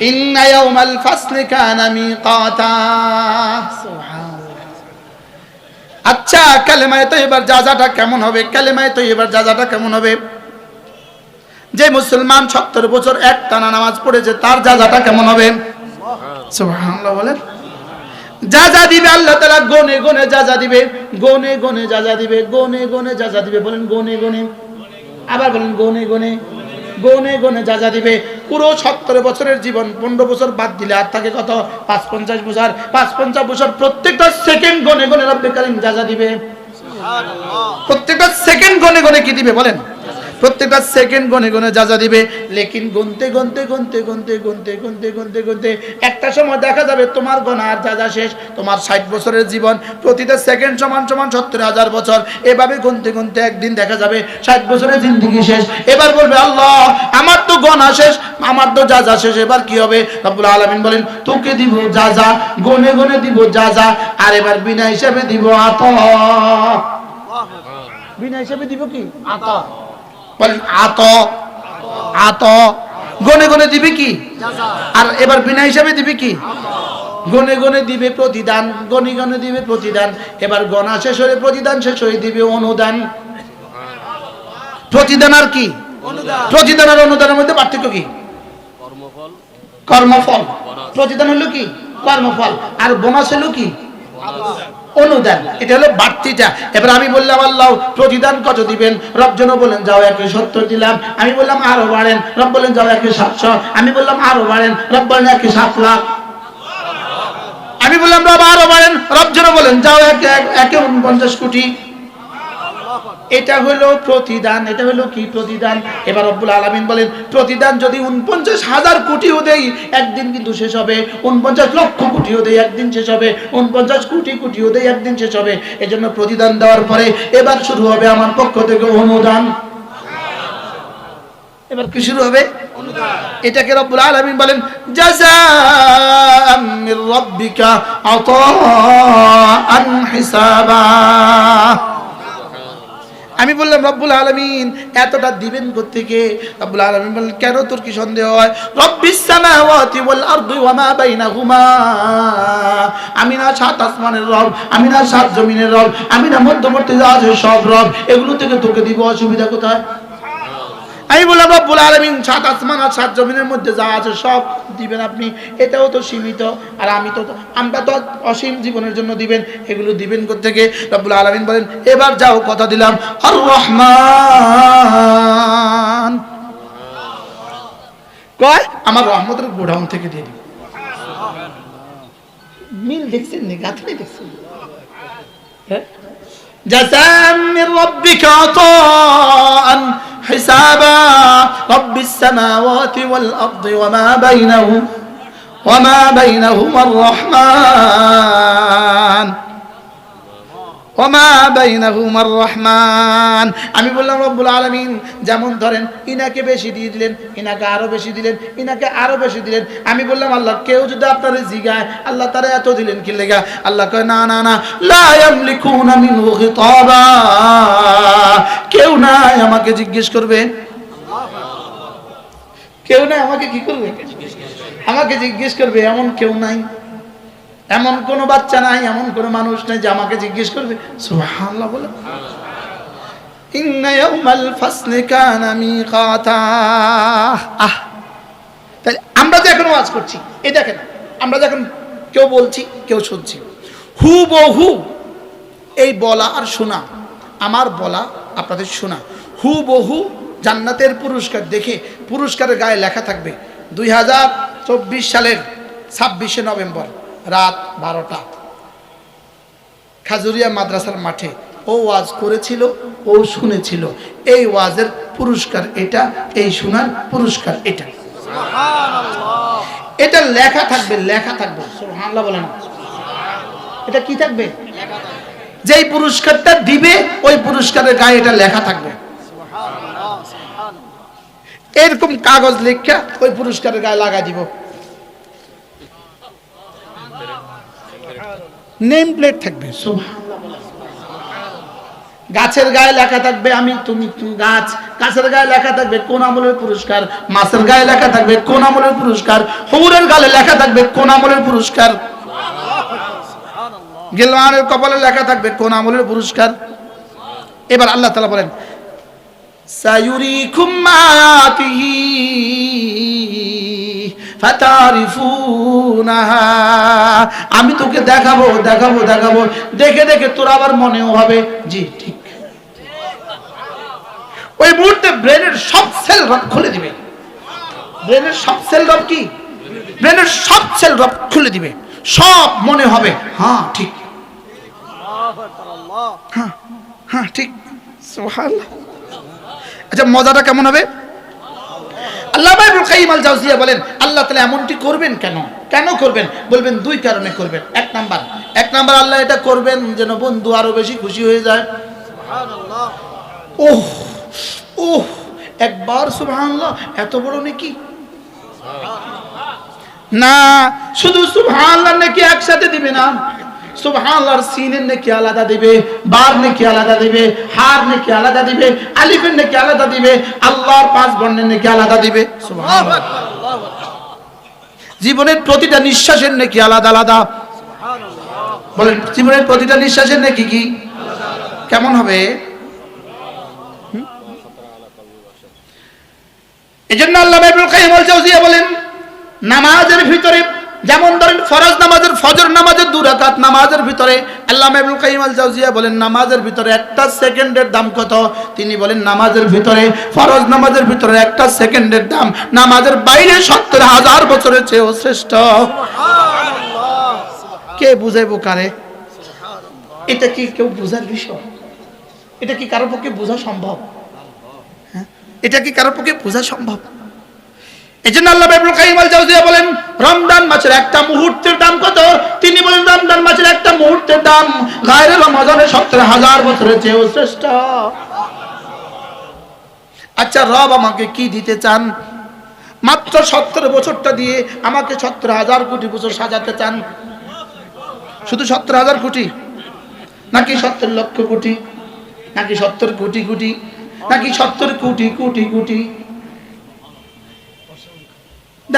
ইন্না ইয়াউমাল ফাসলি কানা মিকাতা। আচ্ছা, কালেমায়ে তয়্যিবার জাযাটা কেমন হবে? কালেমায়ে তয়্যিবার জাযাটা কেমন হবে? যে মুসলমান 70 বছর একটানা নামাজ পড়েছে তার জাযাটা কেমন হবে? সুবহানাল্লাহ বলেন। জাযা দিবে আল্লাহ তাআলা, গনে গনে জাযা দিবে, গনে গনে জাযা দিবে, গনে গনে জাযা দিবে। বলেন গনে গনে, আবার বলেন গনে গনে, গনে গনে জাযা দিবে। পুরো 70 বছরের জীবন 15 বছর বাদ দিলে আর থাকে কত? 550 বছর। 550 বছর প্রত্যেকটা সেকেন্ড গনে গনে রব্বুল কারীম জাযা দিবে। সুবহানাল্লাহ। প্রত্যেকটা সেকেন্ড গনে গনে কি দিবে বলেন? প্রত্যেকটা সেকেন্ড গনে গনে জাযা দিবে। লেকিন গুনতে গুনতে গুনতে গুনতে গুনতে গুনতে গুনতে গুনতে একটা সময় দেখা যাবে তোমার গোনার জাযা শেষ। তোমার 60 বছরের জীবন, প্রতিটা সেকেন্ড সমান সমান 70,000 বছর। এভাবে গুনতে গুনতে একদিন দেখা যাবে 60 বছরের জিন্দেগি শেষ। এবার বলবে আল্লাহ আমার তো গোনা শেষ, আমার তো জাযা শেষ, এবার কি হবে? রব্বুল আলামিন বলেন তোকে দিব জাযা, গনে গনে দিব জাযা, আর এবার বিনা হিসাবে দিব আতা। বিনা হিসাবে দিব কি? আতা। বলেন আতা, আতা। গনে গনে দিবে কি? জাযা। আর এবার বিনা হিসাবে দিবে কি? গনে গনে দিবে প্রতিদান, গনে গনে দিবে প্রতিদান। এবার গনা শেষ হয়ে প্রতিদান শেষ হয়ে দিবে অনুদান। প্রতিদান আর কি? অনুদান। প্রতিদান আর অনুদানের মধ্যে পার্থক্য কি? কর্মফল। কর্মফল। প্রতিদান হলো কি? কর্মফল। আর বোনাস হলো কি? অনুদান। এটা হলো বাড়তিটা। এবার আমি বললাম আল্লাহ প্রতিদান কত দিবেন? রব যেন বলেন যাও 170 দিলাম। আমি বললাম আরো বাড়েন। রব বলেন যাও 700। আমি বললাম আরো বাড়েন। রব বলেন 7 লাখ। আমি বললাম রব আরো বাড়েন। রব যেন বলেন যাও 49 কোটি। এটা হলো প্রতিদান। এটা হলো কি? প্রতিদান। এবার রব্বুল আলামিন বলেন প্রতিদান যদি 49,000 কোটিও দেই একদিন কিন্তু শেষ হবে। 49 লক্ষ কোটিও দেই একদিন শেষ হবে। 49 কোটি কোটিও দেই একদিন শেষ হবে। এজন্য প্রতিদান দেওয়ার পরে এবার শুরু হবে আমার পক্ষ থেকে অনুদান। এবার কি শুরু হবে? অনুদান। এটাকে রব্বুল আলামিন বলেন জাযাআম মির রাব্বিকা আতাআন হিসাবা। আমি বললাম রব্বুল আলামিন এতটা দিবেন কোত্থেকে? রব্বুল আলামিন বললেন কেন তোর কি সন্দেহ হয়? রব্বিস সামাওয়াতি ওয়াল আরদি ওয়া মা বাইনাহুমা। আমি না 7 আসমানের রব, আমি না 7 জমিনের রব, আমি না মধ্যবর্তী যা আছে সব রব। এগুলো থেকে তোকে দিব, অসুবিধা কোথায়? আমি বললাম রব্বুল আলামিন 7 আসমান আর 7 জমিনের মধ্যে যা আছে সব দিবেন আপনি, এটাও তো সীমিত। আর আমরা তো অসীম জীবনের জন্য দিবেন, এগুলো দিবেন কোত্থেকে? রব্বুল আলামিন বলেন এবার যাও কথা দিলাম আর রহমান কয় আমার রহমতের গোডাউন থেকে দিয়ে দিব। মিল দেখছেন নি? গাথনি দেখছেন? হ্যাঁ, জাযাআম মির রাব্বিকা আতাআন হিসাবা রাব্বিস সামাওয়াতি ওয়াল আরদি ওয়া মা বাইনাহুমার রহমান। আমি বললাম রব্বুল আলামিন যেমন ধরেন ইনাকে বেশি দিয়ে দিলেন, ইনাকে আরো বেশি দিলেন, ইনাকে আরো বেশি দিলেন। আমি বললাম আল্লাহ কেউ যদি আপনারে জিগায় আল্লাহ তারা এত দিলেন কি লেগা? আল্লাহ কয় না না না, লা ইয়ামলিকুনা মিনহু খিতাবা। কেউ নাই আমাকে জিজ্ঞেস করবে, কেউ নাই আমাকে কি করবে? আমাকে জিজ্ঞেস করবে এমন কেউ নাই, এমন কোন বাচ্চা নাই, এমন কোন মানুষ নাই যে আমাকে জিজ্ঞেস করবে। সুবহানাল্লাহ বলে ইন্না ইয়াউমাল ফাসলি কানা মিকাতা। তাই আমরা যে এখন ওয়াজ করছি এই দেখেন, আমরা যখন কেউ বলছি কেউ শুনছি, হুবহু এই বলা আর শোনা, আমার বলা আপনাদের শোনা, হুবহু জান্নাতের পুরস্কার দেখে পুরস্কারের গায়ে লেখা থাকবে 2024 সালের 26শে নভেম্বর রাত 12টা খাজুরিয়া মাদ্রাসার মাঠে ও ওয়াজ করেছিল, ও শুনেছিল, এই ওয়াজের পুরস্কার এটা, এই শোনার পুরস্কার এটা। সুবহানাল্লাহ। এটা লেখা থাকবে, লেখা থাকবে। সুবহানাল্লাহ বলেন। এটা কি থাকবে? লেখা থাকবে। যেই পুরস্কারটা দিবে ওই পুরস্কারের গায়ে এটা লেখা থাকবে। সুবহানাল্লাহ সুবহানাল্লাহ। এরকম কাগজ লেখা ওই পুরস্কারের গায়ে লাগা দিব। নেম প্লেট থাকবে। সুবহানাল্লাহ। গাছের গায়ে লেখা থাকবে আমি তুমি তুমি গাছ, গাছের গায়ে লেখা থাকবে কোন আমলের পুরস্কার, মাছের গায়ে লেখা থাকবে কোন আমলের পুরস্কার, হুরের গালে লেখা থাকবে কোন আমলের পুরস্কার, গিলমানের কপালে লেখা থাকবে কোন আমলের পুরস্কার। এবার আল্লাহ তাআলা বলেন সায়ুরিকুম মায়াতিহি ফাতারিফুনাহা, আমি তোকে দেখাবো দেখাবো দেখাবো, দেখে দেখে তোর আবার মনেও হবে জি ঠিক। ওই মুহূর্তে ব্রেনের সব সেল রব খুলে দিবে। ব্রেনের সব সেল রব কি? ব্রেনের সব সেল রব খুলে দিবে, সব মনে হবে হ্যাঁ ঠিক, হ্যাঁ হ্যাঁ ঠিক, সুবহানাল্লাহ। আচ্ছা মজাটা কেমন হবে? আল্লামা ইবনুল কাইয়িম আল জাওজিয়া বলেন আল্লাহ তাআলা এমনটি করবেন কেন? কেন করবেন? বলবেন দুই কারণে করবেন। এক নাম্বার আল্লাহ এটা করবেন যেন বন্ধু আরো বেশি খুশি হয়ে যায়। সুবহানাল্লাহ। ওহ ওহ, একবার সুবহানাল্লাহ, এত বড় নেকি না, শুধু সুবহানাল্লাহ নেকি একসাথে দিবে না, সুবহানাল্লাহর সিনের নেকি আলাদা দিবে, বার নেকি আলাদা দিবে, হার নেকি আলাদা দিবে, আলিফের নেকি আলাদা দিবে, আল্লাহর পাঁচ বর্ণের নেকি আলাদা দিবে। সুবহানাল্লাহ। জীবনের প্রতিটা নিঃশ্বাসের নেকি আলাদা আলাদা। সুবহানাল্লাহ। বলেন জীবনের প্রতিটা নিঃশ্বাসের নেকি কি কেমন হবে? এজন্য আল্লামা ইবনুল কাইয়িম আল জাওজিয়া বলেন নামাজের ভিতরে যেমন ধরেন ফরজ নামাজের, ফজর নামাজের 2 রাকাত নামাজের ভিতরে আল্লামা ইবনুল কাইয়িম আল জাওজিয়া বলেন নামাজের ভিতরে একটা সেকেন্ডের দাম কত? তিনি বলেন নামাজের ভিতরে, ফরজ নামাজের ভিতরে একটা সেকেন্ডের দাম নামাজের বাইরে 70,000 বছরের চেয়েও শ্রেষ্ঠ। সুবহানাল্লাহ। কে বুঝাইবো কারে? সুবহানাল্লাহ। এটা কি কেউ বুঝার বিষয়? এটা কি কারো পক্ষে বোঝা সম্ভব? হ্যাঁ, এটা কি কারো পক্ষে বোঝা সম্ভব? এজন্য আল্লামা ইবনুল কাইয়িম আল জাওজিয়া বলেন রমজান মাসের একটা মুহূর্তের দাম কত? তিনি বলেন রমজান মাসের একটা মুহূর্তের দাম গায়রে রমজানের 70,000 বছরের চেয়েও শ্রেষ্ঠ। আচ্ছা রব আমাকে কি দিতে চান? মাত্র 70 বছরটা দিয়ে আমাকে 70,000 কোটি বছর সাজাতে চান? শুধু 70,000 কোটি নাকি 70 লক্ষ কোটি নাকি 70 কোটি কোটি নাকি 70 কোটি কোটি কোটি?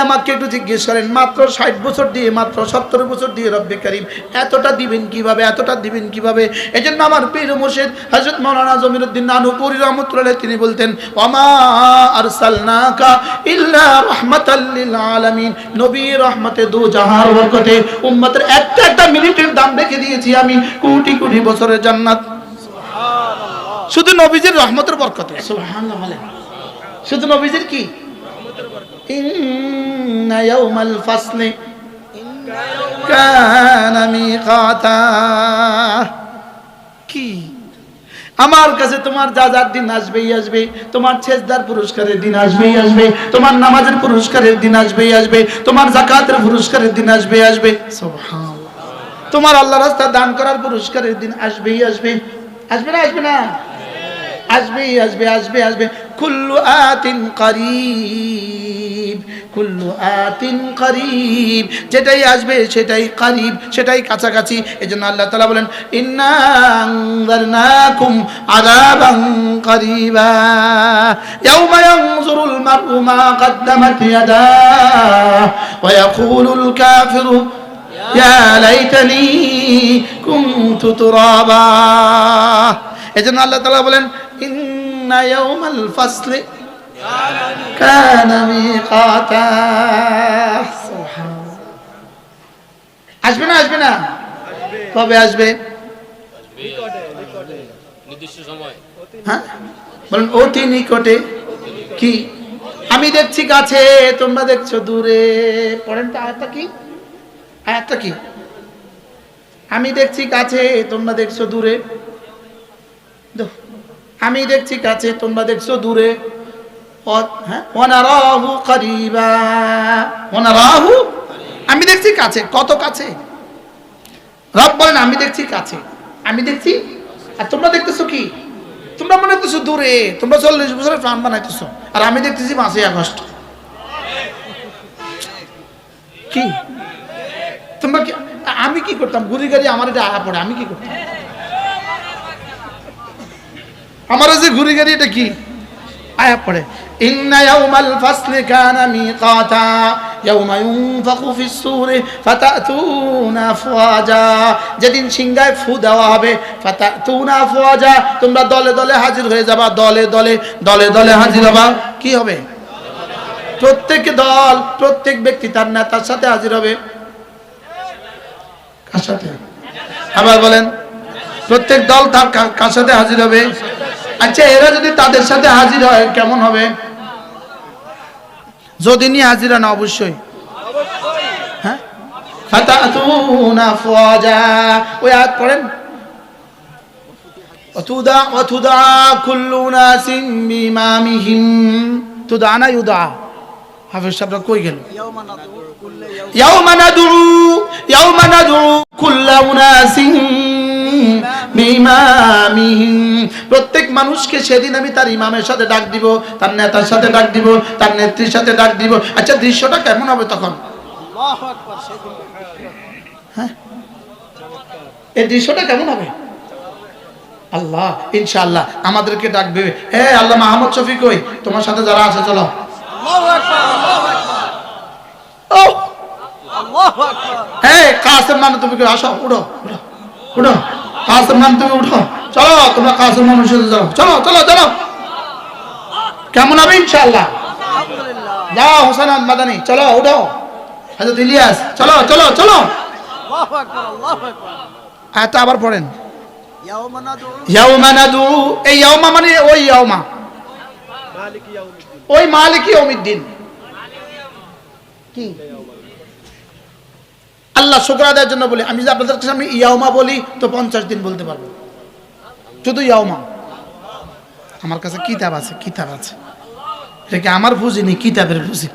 আমাকে একটু জিজ্ঞেস করেন মাত্র 60 বছর দিয়ে, মাত্র 70 বছর দিয়ে রব্বে কারীম এতটা দিবেন কিভাবে? এতটা দিবেন কিভাবে? এজন্য আমার পীর মুর্শিদ হযরত মাওলানা জমিরুদ্দিন নানুপুরী রাহমাতুল্লাহ আলাইহি তিনি বলতেন ওয়ামা আরসালনাকা ইল্লা রাহমাতাল লিল আলামিন, নবী রহমতে দু জাহার বরকতে উম্মতের একটা একটা মিনিটের দাম রেখে দিয়েছি আমি কোটি কোটি বছরের জান্নাত। সুবহানাল্লাহ। শুধু নবীজির রহমতের বরকতে। সুবহানাল্লাহ বলেন শুধু নবীজির কি? ইন্না ইয়াউমাল ফাসলি কানা মিকাতা। কি আমার কাছে তোমার যা যার দিন আসবেই আসবে, তোমার সেজদার পুরস্কারের দিন আসবেই আসবে, তোমার নামাজের পুরস্কারের দিন আসবেই আসবে, তোমার যাকাতের পুরস্কারের দিন আসবেই আসবে। সুবহানাল্লাহ। তোমার আল্লাহর রাস্তায় দান করার পুরস্কারের দিন আসবেই আসবে। আসবে না? আসবে না? আসবে আসবে আসবে আসবে। কুল্লু আতিন করিব, কুল্লু আতিন করিব, যেটাই আসবে সেটাই করিব, সেটাই কাছাকাছি। এজন্য আল্লাহ তাআলা বলেন ইন্না আনযারনাকুম আযাবান করিবা ইয়াওমা ইয়ানজুরুল মার'উ মা কদ্দামাত ইয়াদাহু ওয়া ইয়াকুলুল কাফিরু ইয়া লাইতানি কুনতু তুরাবা। এজন্য আল্লাহ তাআলা বলেন ইন্না ইয়াউমাল ফাসলি কানা মিকাতা। সুবহানাল্লাহ। আসবে না? আসবে না? কবে আসবে? নির্দিষ্ট সময়। হ্যাঁ বলেন অতি নিকটে। কি আমি দেখছি কাছে, তোমরা দেখছো দূরে। পড়েন তো আয়াতটা কি? আয়াতটা কি? আমি দেখছি কাছে, তোমরা দেখছো দূরে। আমি দেখছি কাছে, তোমরা দেখছো দূরে। ওয়ানারাহু করিবা, ওয়ানারাহু, আমি দেখছি কাছে। কত কাছে? রব বলেন আমি দেখছি কাছে, আমি দেখছি। আর তোমরা দেখতেছো কি? তোমরা মনে করতেছো দূরে, তোমরা 40 বছরের প্ল্যান বানাইতেছো, আর আমি দেখতেছি 5 আগস্ট। কি তোমরা কি? আমি কি করতাম? গুড়ি গাড়ি আমার এটা আয়া পড়ে, আমি কি করতাম? আমার যে ঘুরি গাড়ি এটা কি আয়াত পড়ে ইন্না ইয়াউমাল ফাসলি কানা মিকাতা ইয়াউমা ইউনফাখু ফিস সূরি ফাতাতুনা আফওয়াজা যেদিন সিংহায় ফু দেওয়া হবে ফাতাতুনা আফওয়াজা তোমরা দলে দলে হাজির হয়ে যাবা দলে দলে হাজির হবা কি হবে প্রত্যেক দল প্রত্যেক ব্যক্তি তার নেতার সাথে হাজির হবে কার সাথে আবার বলেন প্রত্যেক দল তার কার সাথে হাজির হবে আচ্ছা এরা যদি তাদের সাথে হাজির হয় কেমন হবে যদি নিয়ে হাজির না অবশ্যই হ্যাঁ ফাতাতুনা আফওয়াজা ওই আয়াত পড়েন ওয়াতুদা কুল্লু নাসিন বিমামিহিম তুদা না ইউদা হাফেজ সাহেবরা কই গেল ইয়াউমা নাদউ কুল্লু নাসিন বিমামিহিম প্রত্যেক মানুষকে সেদিন আমি তার ইমামের সাথে ডাক দিব তার নেতার সাথে ডাক দিব তার নেত্রীর সাথে ডাক দিব আচ্ছা দৃশ্যটা কেমন হবে তখন আল্লাহু আকবার হ্যাঁ এই দৃশ্যটা কেমন হবে আল্লাহ ইনশাআল্লাহ আমাদেরকে ডাকবে হে আল্লাহ মাহমুদ শফিক কই তোমার সাথে যারা আছে চলো আল্লাহু আকবার আল্লাহু আকবার ও আল্লাহু আকবার হে কাসেম নাম তুমি কই আসো উঠো কাসেম নাম তুমি উঠো চলো তোমরা কাসেম নামের সাথে যাও চলো কেমন হবে ইনশাআল্লাহ আলহামদুলিল্লাহ যাও হোসেন মাদানী চলো উঠো হযরত ইলিয়াস চলো আল্লাহু আকবার আয়াত আবার পড়েন ইয়াউমা নাদউ এই ইয়াউমা মানে ওই ইয়াউমা মালিক ইয়াউমিদ্দিন কি আল্লাহ শুকর আদায়ের জন্য বলি আমি যদি আপনাদের সামনে ইয়াউমা বলি তো 50 দিন বলতে পারবো শুধু ইয়াউমা আমার কাছে কিতাব আছে এটা কি আমার বুঝি নেই কিতাবের বুঝি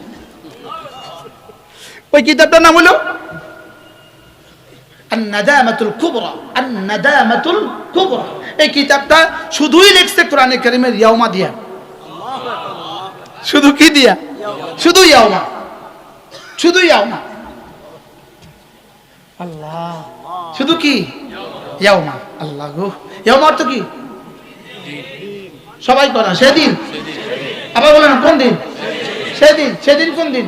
ওই কিতাবটার নাম হলো আন-নাদামাতুল কুবরা এই কিতাবটা শুধুই লিখছে কোরআনে কারীমের ইয়াউমা দিয়া শুধু কি দিয়া শুধু ইয়াউমা আল্লাহ শুধু কি ইয়াউমা আল্লাহ গো ইয়াউমা অর্থ কি সবাই করা সেদিন আবার বলেন কোন দিন সেদিন কোন দিন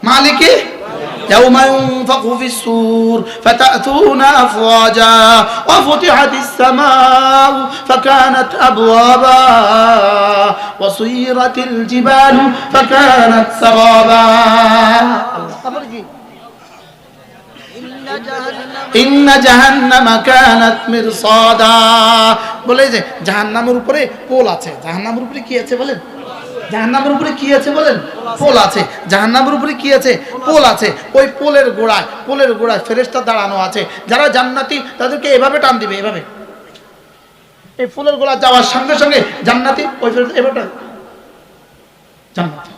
মালিকি يوم ينفخ في الصور فتأتون أفواجا وفتحت السماء فكانت أبوابا وسيرت الجبال فكانت سرابا إن جهنم كانت مرصادا বলে যে জাহান্নামের উপরে পোল আছে জাহান্নামের উপরে কি আছে বলেন জাহান্নামের উপরে কি আছে বলেন পোল আছে জাহান্নামের উপরে কি আছে পোল আছে ওই পোলের গোড়ায় ফেরেশতা দাঁড়ানো আছে যারা জান্নাতি তাদেরকে এভাবে টান দিবে এভাবে এই ফুলের গোড়া যাওয়ার সঙ্গে সঙ্গে জান্নাতি ওই ফেরেশতা এভাবে জান্নাতি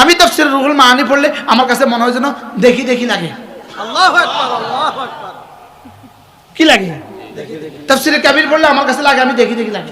আমি তাফসীর রুহুল মাআনি পড়লে আমার কাছে মনে হয় যেন দেখি লাগে আল্লাহু আকবার কি লাগে তাফসীরে কাবীর পড়লে আমার কাছে লাগে আমি দেখি লাগে